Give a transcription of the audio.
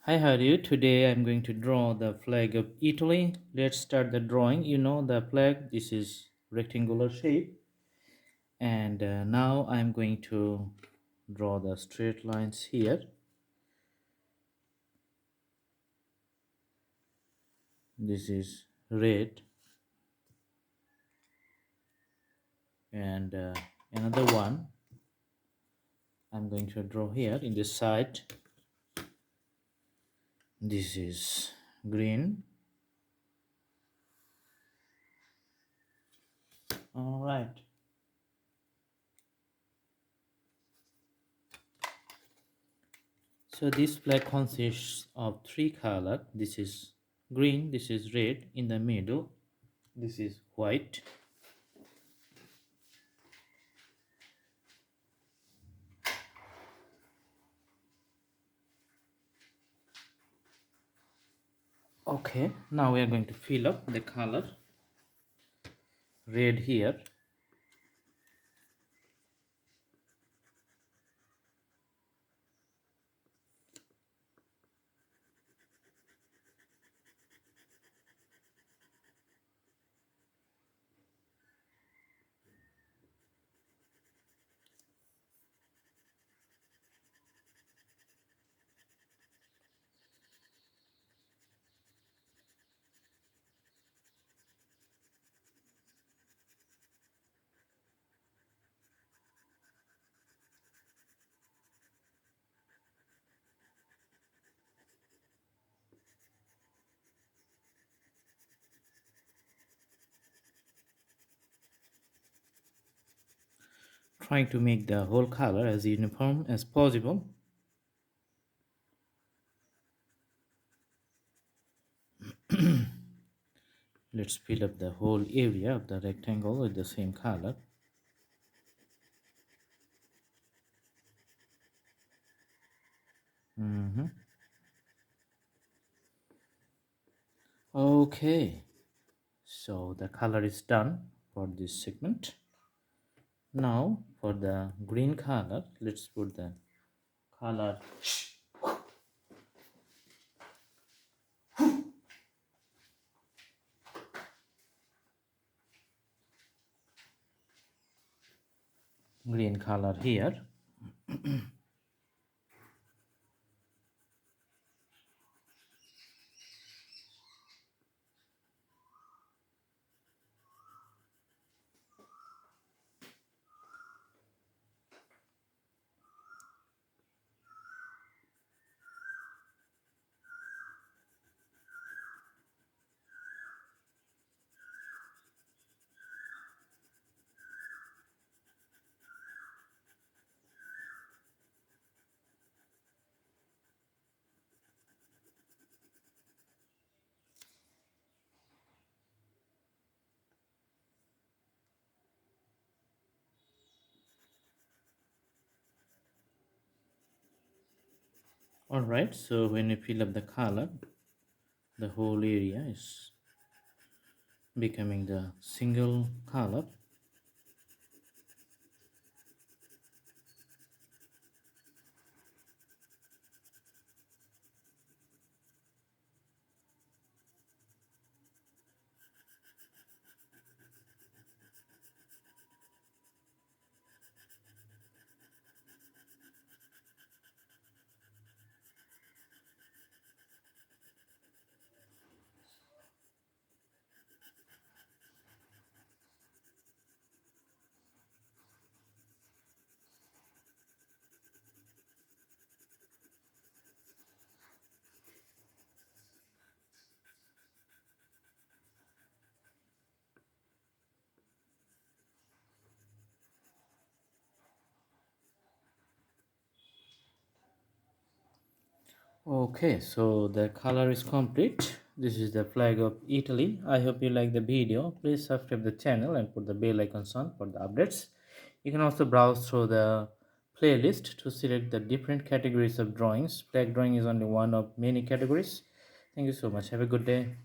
Hi, how are you? Today I'm going to draw the flag of Italy. Let's start the drawing. You know the flag, this is rectangular shape. And now I'm going to draw the straight lines here. This is red and another one I'm going to draw here in this side. This is green. All right. So this flag consists of three colors. This is green, this is red in the middle, this is white. Okay, now we are going to fill up the color red here. Trying to make the whole color as uniform as possible. Let's fill up the whole area of the rectangle with the same color. Okay, so the color is done for this segment. Now for the green color, let's put the color green color here. Alright, so when you fill up the color, the whole area is becoming the single color. Okay, so the color is complete. This is the flag of Italy. I hope you like the video. Please subscribe the channel and put the bell icons on for the updates. You can also browse through the playlist to select the different categories of drawings. Flag drawing is only one of many categories. Thank you so much. Have a good day.